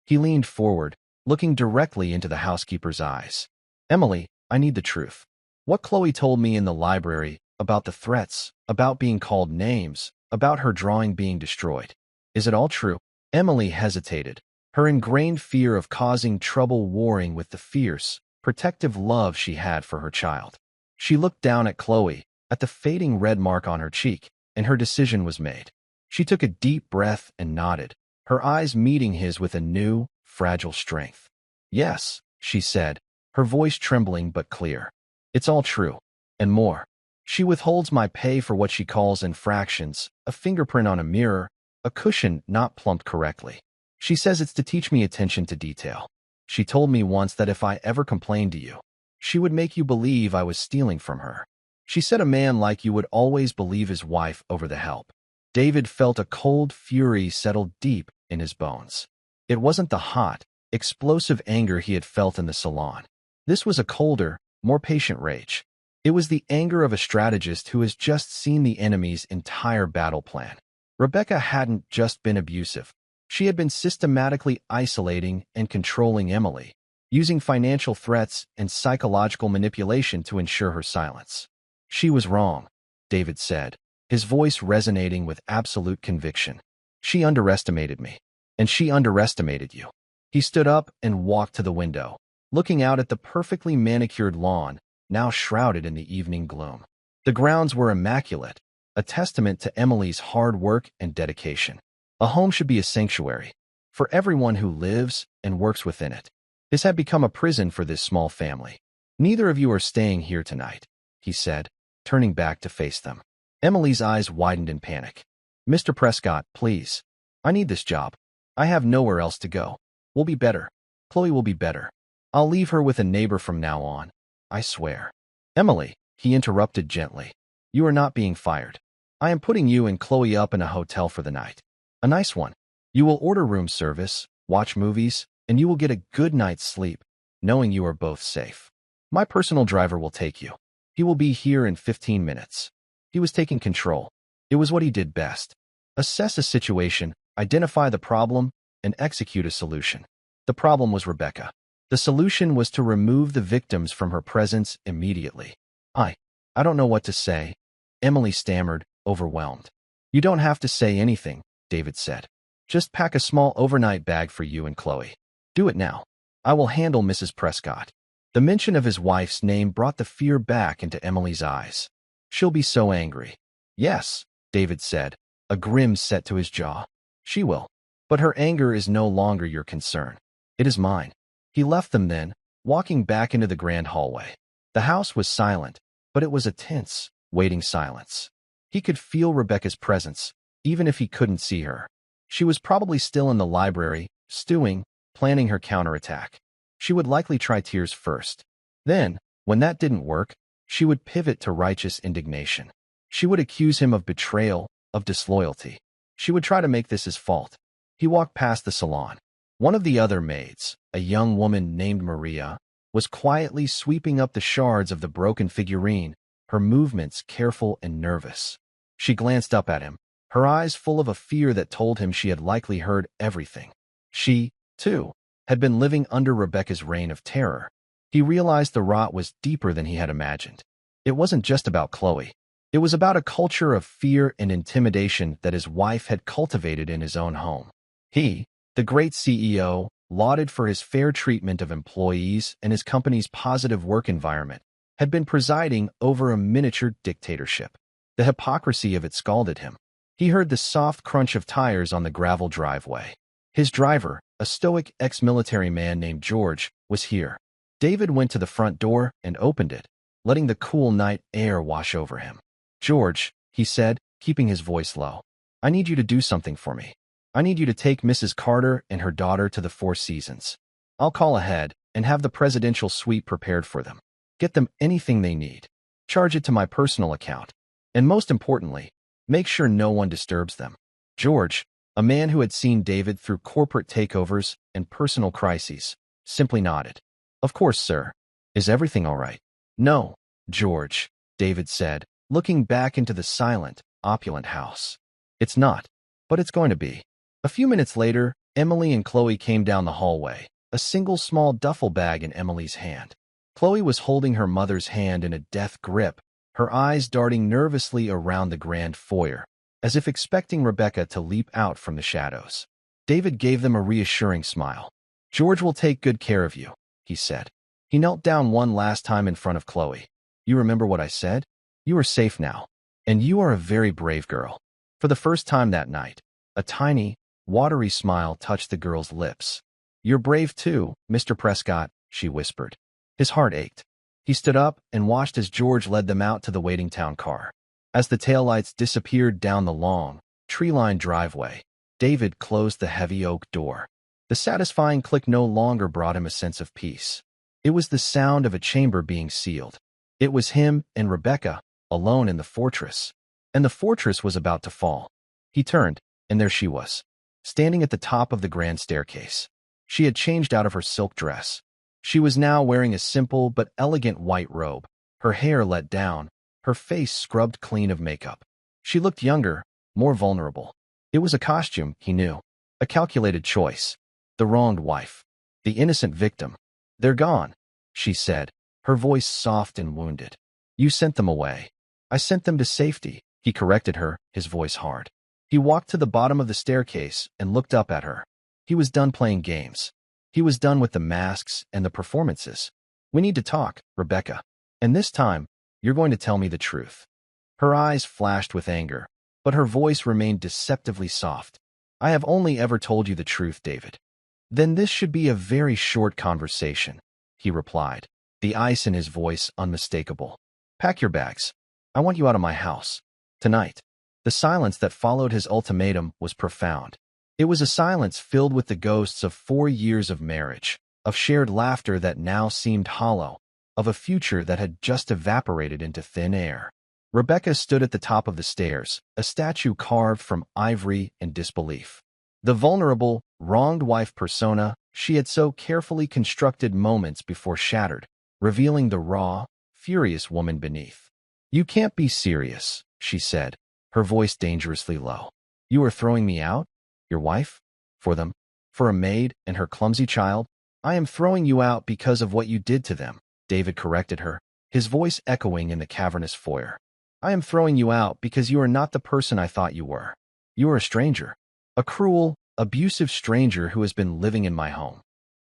Speaker 1: He leaned forward, looking directly into the housekeeper's eyes. "Emily, I need the truth. What Chloe told me in the library, about the threats, about being called names, about her drawing being destroyed. Is it all true?" Emily hesitated, her ingrained fear of causing trouble warring with the fierce, protective love she had for her child. She looked down at Chloe, at the fading red mark on her cheek, and her decision was made. She took a deep breath and nodded, her eyes meeting his with a new, fragile strength. "Yes," she said, her voice trembling but clear. "It's all true, and more. She withholds my pay for what she calls infractions, a fingerprint on a mirror, a cushion not plumped correctly. She says it's to teach me attention to detail. She told me once that if I ever complained to you, she would make you believe I was stealing from her. She said a man like you would always believe his wife over the help." David felt a cold fury settle deep in his bones. It wasn't the hot, explosive anger he had felt in the salon. This was a colder, more patient rage. It was the anger of a strategist who has just seen the enemy's entire battle plan. Rebecca hadn't just been abusive. She had been systematically isolating and controlling Emily, using financial threats and psychological manipulation to ensure her silence. "She was wrong," David said, his voice resonating with absolute conviction. "She underestimated me, and she underestimated you." He stood up and walked to the window, looking out at the perfectly manicured lawn, now shrouded in the evening gloom. The grounds were immaculate, a testament to Emily's hard work and dedication. A home should be a sanctuary for everyone who lives and works within it. This had become a prison for this small family. "Neither of you are staying here tonight," he said, turning back to face them. Emily's eyes widened in panic. "Mr. Prescott, please. I need this job. I have nowhere else to go. We'll be better. Chloe will be better. I'll leave her with a neighbor from now on. I swear." "Emily," he interrupted gently, "you are not being fired. I am putting you and Chloe up in a hotel for the night. A nice one. You will order room service, watch movies, and you will get a good night's sleep, knowing you are both safe. My personal driver will take you. He will be here in 15 minutes. He was taking control. It was what he did best. Assess a situation, identify the problem, and execute a solution. The problem was Rebecca. The solution was to remove the victims from her presence immediately. I don't know what to say," Emily stammered, overwhelmed. "You don't have to say anything," David said. "Just pack a small overnight bag for you and Chloe. Do it now. I will handle Mrs. Prescott." The mention of his wife's name brought the fear back into Emily's eyes. "She'll be so angry." "Yes," David said, a grin set to his jaw. "She will. But her anger is no longer your concern. It is mine." He left them then, walking back into the grand hallway. The house was silent, but it was a tense, waiting silence. He could feel Rebecca's presence, even if he couldn't see her. She was probably still in the library, stewing, planning her counterattack. She would likely try tears first. Then, when that didn't work, she would pivot to righteous indignation. She would accuse him of betrayal, of disloyalty. She would try to make this his fault. He walked past the salon. One of the other maids, a young woman named Maria, was quietly sweeping up the shards of the broken figurine, her movements careful and nervous. She glanced up at him, her eyes full of a fear that told him she had likely heard everything. She, too, had been living under Rebecca's reign of terror. He realized the rot was deeper than he had imagined. It wasn't just about Chloe. It was about a culture of fear and intimidation that his wife had cultivated in his own home. He, the great CEO, lauded for his fair treatment of employees and his company's positive work environment, had been presiding over a miniature dictatorship. The hypocrisy of it scalded him. He heard the soft crunch of tires on the gravel driveway. His driver, a stoic ex-military man named George, was here. David went to the front door and opened it, letting the cool night air wash over him. "George," he said, keeping his voice low, "I need you to do something for me. I need you to take Mrs. Carter and her daughter to the Four Seasons. I'll call ahead and have the presidential suite prepared for them. Get them anything they need. Charge it to my personal account. And most importantly, make sure no one disturbs them." George, a man who had seen David through corporate takeovers and personal crises, simply nodded. "Of course, sir. Is everything all right?" "No, George," David said, looking back into the silent, opulent house. "It's not, but it's going to be." A few minutes later, Emily and Chloe came down the hallway, a single small duffel bag in Emily's hand. Chloe was holding her mother's hand in a death grip, her eyes darting nervously around the grand foyer, as if expecting Rebecca to leap out from the shadows. David gave them a reassuring smile. "George will take good care of you," he said. He knelt down one last time in front of Chloe. "You remember what I said? You are safe now. And you are a very brave girl." For the first time that night, a tiny, watery smile touched the girl's lips. "You're brave too, Mr. Prescott," she whispered. His heart ached. He stood up and watched as George led them out to the waiting town car. As the taillights disappeared down the long, tree-lined driveway, David closed the heavy oak door. The satisfying click no longer brought him a sense of peace. It was the sound of a chamber being sealed. It was him and Rebecca, alone in the fortress. And the fortress was about to fall. He turned, and there she was, standing at the top of the grand staircase. She had changed out of her silk dress. She was now wearing a simple but elegant white robe, her hair let down, her face scrubbed clean of makeup. She looked younger, more vulnerable. It was a costume, he knew. A calculated choice. The wronged wife. The innocent victim. "They're gone," she said, her voice soft and wounded. "You sent them away." "I sent them to safety," he corrected her, his voice hard. He walked to the bottom of the staircase and looked up at her. He was done playing games. He was done with the masks and the performances. "We need to talk, Rebecca. And this time, you're going to tell me the truth." Her eyes flashed with anger, but her voice remained deceptively soft. "I have only ever told you the truth, David." "Then this should be a very short conversation," he replied, the ice in his voice unmistakable. "Pack your bags. I want you out of my house. Tonight." The silence that followed his ultimatum was profound. It was a silence filled with the ghosts of 4 years of marriage, of shared laughter that now seemed hollow, of a future that had just evaporated into thin air. Rebecca stood at the top of the stairs, a statue carved from ivory and disbelief. The vulnerable, wronged wife persona she had so carefully constructed moments before shattered, revealing the raw, furious woman beneath. "You can't be serious," she said, her voice dangerously low. "You are throwing me out? Your wife? For them? For a maid and her clumsy child? I am throwing you out because of what you did to them," David corrected her, his voice echoing in the cavernous foyer. "I am throwing you out because you are not the person I thought you were. You are a stranger. A cruel, abusive stranger who has been living in my home."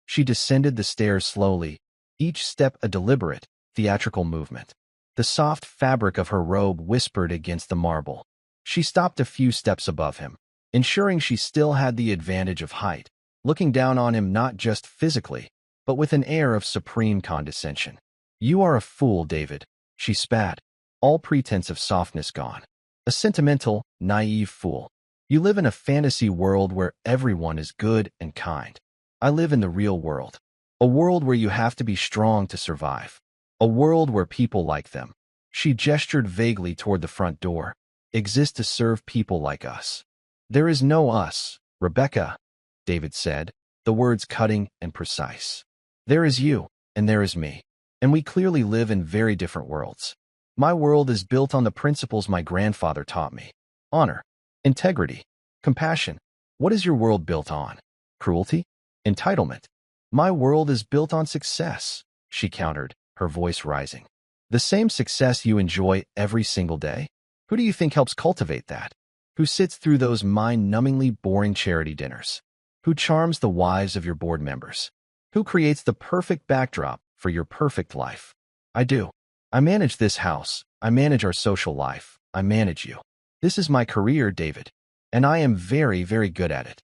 Speaker 1: She descended the stairs slowly, each step a deliberate, theatrical movement. The soft fabric of her robe whispered against the marble. She stopped a few steps above him, ensuring she still had the advantage of height, looking down on him not just physically, but with an air of supreme condescension. "You are a fool, David," she spat, all pretense of softness gone. "A sentimental, naive fool. You live in a fantasy world where everyone is good and kind. I live in the real world. A world where you have to be strong to survive. A world where people like them. She gestured vaguely toward the front door. Exist to serve people like us. There is no us, Rebecca, David said, the words cutting and precise. There is you, and there is me. And we clearly live in very different worlds. My world is built on the principles my grandfather taught me. Honor, integrity, compassion. What is your world built on? Cruelty? Entitlement? My world is built on success, she countered, her voice rising. The same success you enjoy every single day? Who do you think helps cultivate that? Who sits through those mind-numbingly boring charity dinners? Who charms the wives of your board members? Who creates the perfect backdrop for your perfect life? I do. I manage this house. I manage our social life. I manage you. This is my career, David. And I am very, very good at it.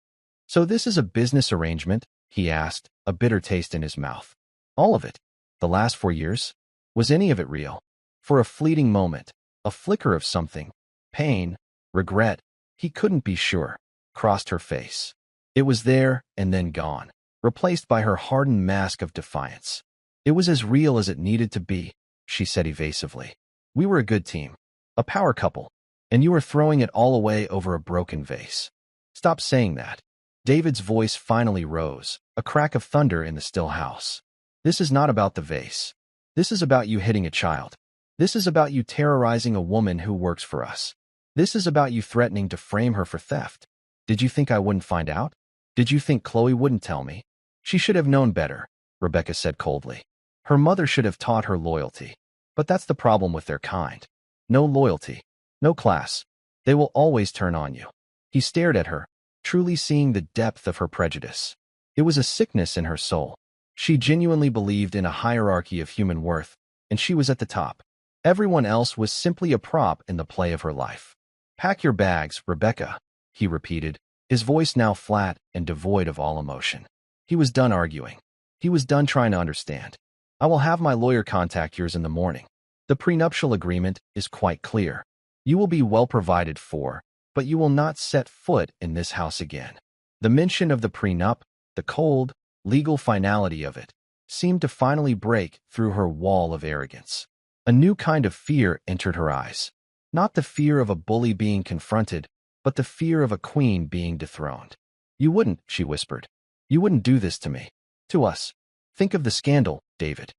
Speaker 1: So this is a business arrangement? He asked, a bitter taste in his mouth. All of it? The last 4 years? Was any of it real? For a fleeting moment, a flicker of something, pain, regret, he couldn't be sure, crossed her face. It was there and then gone, replaced by her hardened mask of defiance. It was as real as it needed to be, she said evasively. We were a good team, a power couple, and you were throwing it all away over a broken vase. Stop saying that. David's voice finally rose, a crack of thunder in the still house. This is not about the vase. This is about you hitting a child. This is about you terrorizing a woman who works for us. This is about you threatening to frame her for theft. Did you think I wouldn't find out? Did you think Chloe wouldn't tell me? She should have known better, Rebecca said coldly. Her mother should have taught her loyalty. But that's the problem with their kind. No loyalty. No class. They will always turn on you. He stared at her, truly seeing the depth of her prejudice. It was a sickness in her soul. She genuinely believed in a hierarchy of human worth, and she was at the top. Everyone else was simply a prop in the play of her life. Pack your bags, Rebecca, he repeated, his voice now flat and devoid of all emotion. He was done arguing. He was done trying to understand. I will have my lawyer contact yours in the morning. The prenuptial agreement is quite clear. You will be well provided for, but you will not set foot in this house again. The mention of the prenup, the cold, legal finality of it, seemed to finally break through her wall of arrogance. A new kind of fear entered her eyes. Not the fear of a bully being confronted, but the fear of a queen being dethroned. You wouldn't, she whispered. You wouldn't do this to me. To us. Think of the scandal, David.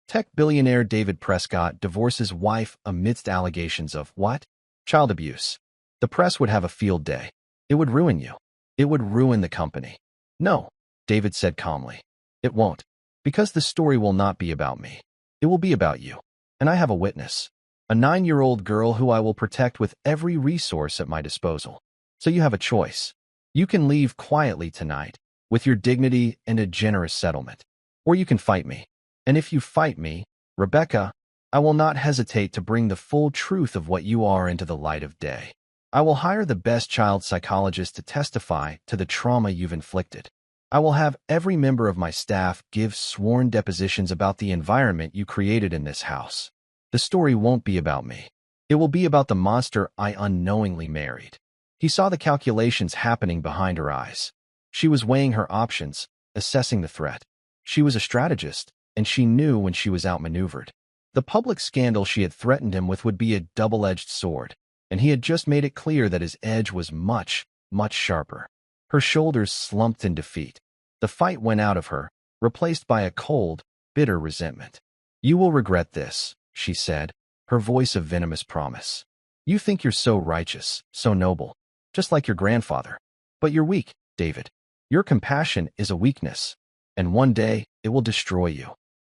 Speaker 1: Tech billionaire David Prescott divorces wife amidst allegations of what? Child abuse. The press would have a field day. It would ruin you. It would ruin the company. No, David said calmly. It won't. Because the story will not be about me. It will be about you. And I have a witness. A 9-year-old girl who I will protect with every resource at my disposal. So you have a choice. You can leave quietly tonight, with your dignity and a generous settlement. Or you can fight me. And if you fight me, Rebecca, I will not hesitate to bring the full truth of what you are into the light of day. I will hire the best child psychologist to testify to the trauma you've inflicted. I will have every member of my staff give sworn depositions about the environment you created in this house. The story won't be about me. It will be about the monster I unknowingly married. He saw the calculations happening behind her eyes. She was weighing her options, assessing the threat. She was a strategist, and she knew when she was outmaneuvered. The public scandal she had threatened him with would be a double-edged sword, and he had just made it clear that his edge was much, much sharper. Her shoulders slumped in defeat. The fight went out of her, replaced by a cold, bitter resentment. You will regret this, she said, her voice a venomous promise. You think you're so righteous, so noble, just like your grandfather. But you're weak, David. Your compassion is a weakness, and one day it will destroy you.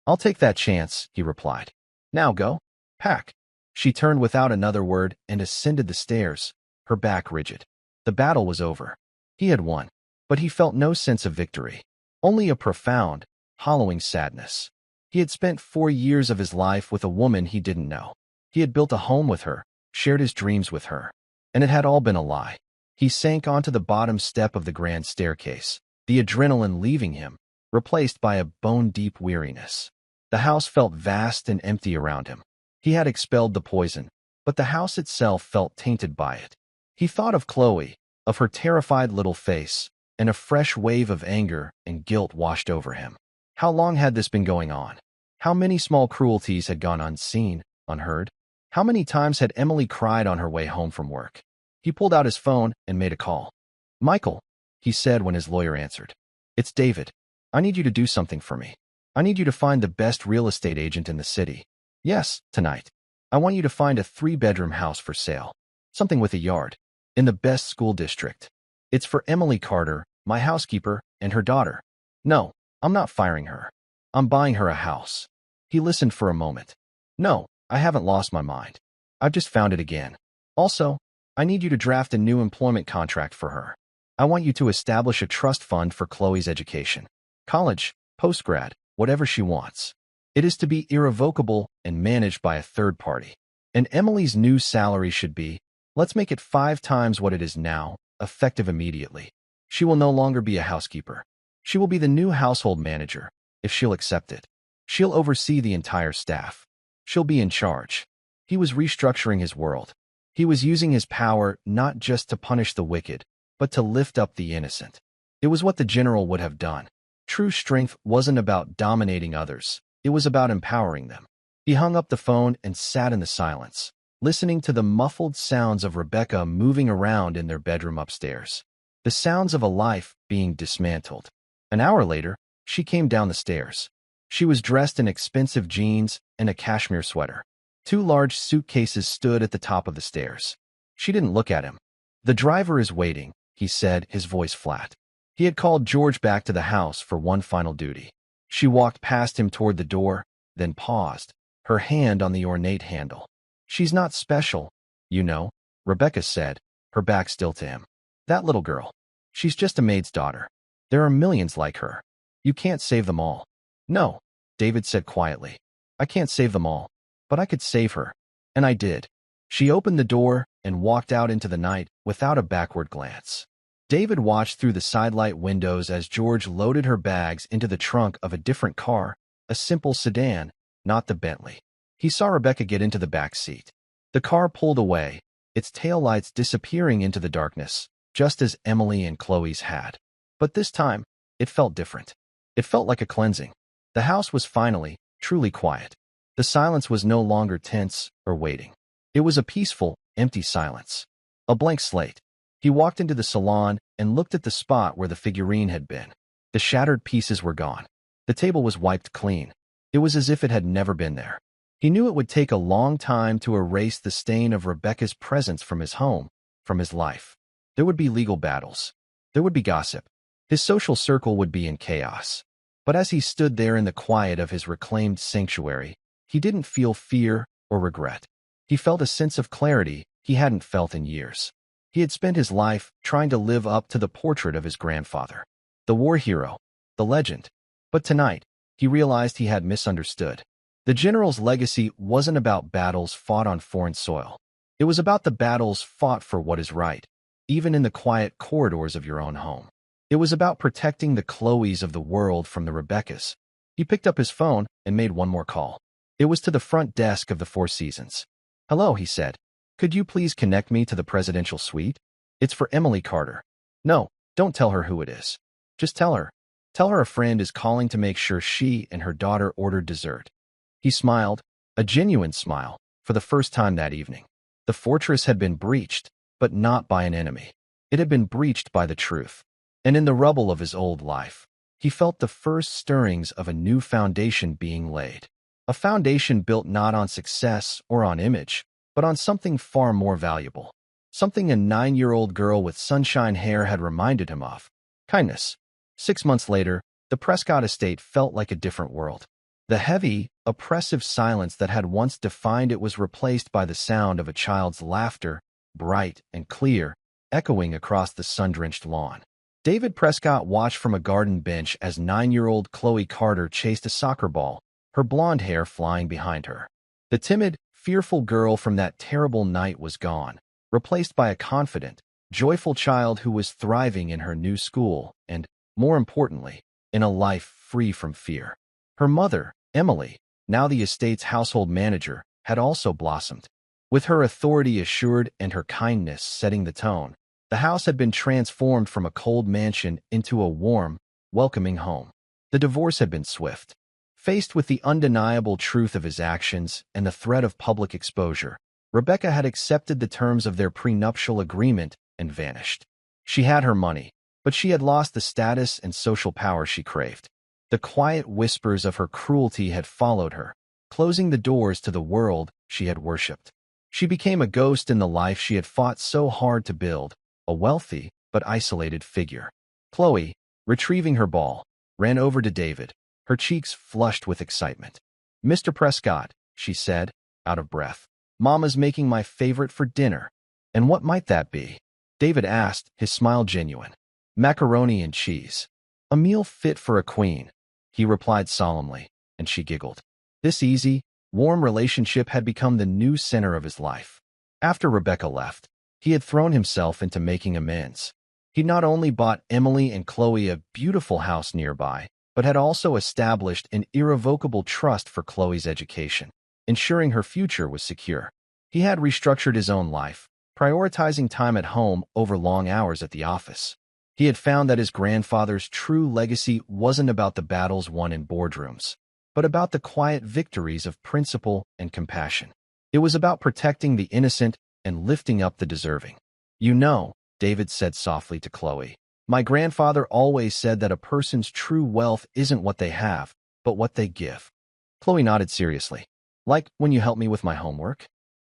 Speaker 1: I'll take that chance, he replied. Now go. Pack. She turned without another word and ascended the stairs, her back rigid. The battle was over. He had won, but he felt no sense of victory, only a profound, hollowing sadness. He had spent 4 years of his life with a woman he didn't know. He had built a home with her, shared his dreams with her, and it had all been a lie. He sank onto the bottom step of the grand staircase, the adrenaline leaving him, replaced by a bone-deep weariness. The house felt vast and empty around him. He had expelled the poison, but the house itself felt tainted by it. He thought of Chloe, of her terrified little face, and a fresh wave of anger and guilt washed over him. How long had this been going on? How many small cruelties had gone unseen, unheard? How many times had Emily cried on her way home from work? He pulled out his phone and made a call. "Michael," he said when his lawyer answered. "It's David. I need you to do something for me. I need you to find the best real estate agent in the city. Yes, tonight. I want you to find a 3-bedroom house for sale. Something with a yard. In the best school district. It's for Emily Carter, my housekeeper, and her daughter. No, I'm not firing her. I'm buying her a house." He listened for a moment. "No, I haven't lost my mind. I've just found it again. Also, I need you to draft a new employment contract for her. I want you to establish a trust fund for Chloe's education. College, postgrad, whatever she wants. It is to be irrevocable and managed by a third party. And Emily's new salary should be, let's make it 5 times what it is now, effective immediately. She will no longer be a housekeeper. She will be the new household manager, if she'll accept it. She'll oversee the entire staff. She'll be in charge." He was restructuring his world. He was using his power not just to punish the wicked, but to lift up the innocent. It was what the general would have done. True strength wasn't about dominating others. It was about empowering them. He hung up the phone and sat in the silence, listening to the muffled sounds of Rebecca moving around in their bedroom upstairs. The sounds of a life being dismantled. An hour later, she came down the stairs. She was dressed in expensive jeans and a cashmere sweater. 2 large suitcases stood at the top of the stairs. She didn't look at him. "The driver is waiting," he said, his voice flat. He had called George back to the house for one final duty. She walked past him toward the door, then paused, her hand on the ornate handle. "She's not special, you know," Rebecca said, her back still to him. "That little girl. She's just a maid's daughter. There are millions like her. You can't save them all." "No," David said quietly. "I can't save them all, but I could save her. And I did." She opened the door and walked out into the night without a backward glance. David watched through the sidelight windows as George loaded her bags into the trunk of a different car, a simple sedan, not the Bentley. He saw Rebecca get into the back seat. The car pulled away, its taillights disappearing into the darkness, just as Emily and Chloe's had. But this time, it felt different. It felt like a cleansing. The house was finally, truly quiet. The silence was no longer tense or waiting. It was a peaceful, empty silence. A blank slate. He walked into the salon and looked at the spot where the figurine had been. The shattered pieces were gone. The table was wiped clean. It was as if it had never been there. He knew it would take a long time to erase the stain of Rebecca's presence from his home, from his life. There would be legal battles. There would be gossip. His social circle would be in chaos. But as he stood there in the quiet of his reclaimed sanctuary, he didn't feel fear or regret. He felt a sense of clarity he hadn't felt in years. He had spent his life trying to live up to the portrait of his grandfather, the war hero, the legend. But tonight, he realized he had misunderstood. The general's legacy wasn't about battles fought on foreign soil. It was about the battles fought for what is right, even in the quiet corridors of your own home. It was about protecting the Chloes of the world from the Rebeccas. He picked up his phone and made one more call. It was to the front desk of the Four Seasons. "Hello," he said. "Could you please connect me to the presidential suite? It's for Emily Carter." "No, don't tell her who it is. Just tell her. Tell her a friend is calling to make sure she and her daughter ordered dessert." He smiled, a genuine smile, for the first time that evening. The fortress had been breached, but not by an enemy. It had been breached by the truth. And in the rubble of his old life, he felt the first stirrings of a new foundation being laid. A foundation built not on success or on image, but on something far more valuable. Something a 9-year-old girl with sunshine hair had reminded him of: kindness. 6 months later, the Prescott estate felt like a different world. The heavy, oppressive silence that had once defined it was replaced by the sound of a child's laughter, bright and clear, echoing across the sun-drenched lawn. David Prescott watched from a garden bench as 9-year-old Chloe Carter chased a soccer ball, her blonde hair flying behind her. The timid, fearful girl from that terrible night was gone, replaced by a confident, joyful child who was thriving in her new school and, more importantly, in a life free from fear. Her mother, Emily, now the estate's household manager, had also blossomed. With her authority assured and her kindness setting the tone, The house had been transformed from a cold mansion into a warm, welcoming home. The divorce had been swift. Faced with the undeniable truth of his actions and the threat of public exposure, Rebecca had accepted the terms of their prenuptial agreement and vanished. She had her money, but she had lost the status and social power she craved. The quiet whispers of her cruelty had followed her, closing the doors to the world she had worshipped. She became a ghost in the life she had fought so hard to build, a wealthy but isolated figure. Chloe, retrieving her ball, ran over to David, her cheeks flushed with excitement. "Mr. Prescott," she said, out of breath, "Mama's making my favorite for dinner." "And what might that be?" David asked, his smile genuine. "Macaroni and cheese. A meal fit for a queen," he replied solemnly, and she giggled. This easy, warm relationship had become the new center of his life. After Rebecca left, he had thrown himself into making amends. He not only bought Emily and Chloe a beautiful house nearby, but had also established an irrevocable trust for Chloe's education, ensuring her future was secure. He had restructured his own life, prioritizing time at home over long hours at the office. He had found that his grandfather's true legacy wasn't about the battles won in boardrooms, but about the quiet victories of principle and compassion. It was about protecting the innocent and lifting up the deserving. "You know," David said softly to Chloe, "my grandfather always said that a person's true wealth isn't what they have, but what they give." Chloe nodded seriously. "Like when you help me with my homework?"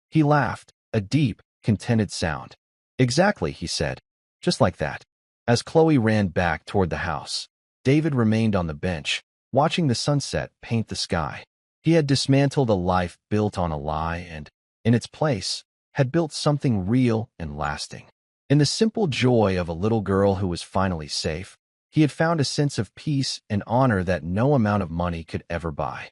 Speaker 1: He laughed, a deep, contented sound. "Exactly," he said, "just like that." As Chloe ran back toward the house, David remained on the bench, watching the sunset paint the sky. He had dismantled a life built on a lie and, in its place, had built something real and lasting. In the simple joy of a little girl who was finally safe, he had found a sense of peace and honor that no amount of money could ever buy.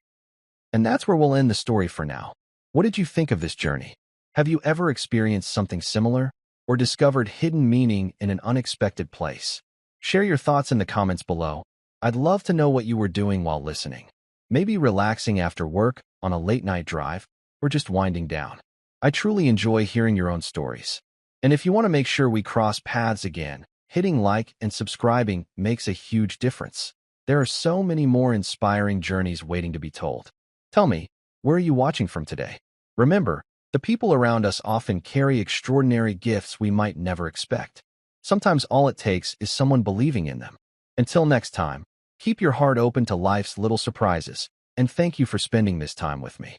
Speaker 1: And that's where we'll end the story for now. What did you think of this journey? Have you ever experienced something similar, or discovered hidden meaning in an unexpected place? Share your thoughts in the comments below. I'd love to know what you were doing while listening. Maybe relaxing after work, on a late-night drive, or just winding down. I truly enjoy hearing your own stories. And if you want to make sure we cross paths again, hitting like and subscribing makes a huge difference. There are so many more inspiring journeys waiting to be told. Tell me, where are you watching from today? Remember, the people around us often carry extraordinary gifts we might never expect. Sometimes all it takes is someone believing in them. Until next time, keep your heart open to life's little surprises, and thank you for spending this time with me.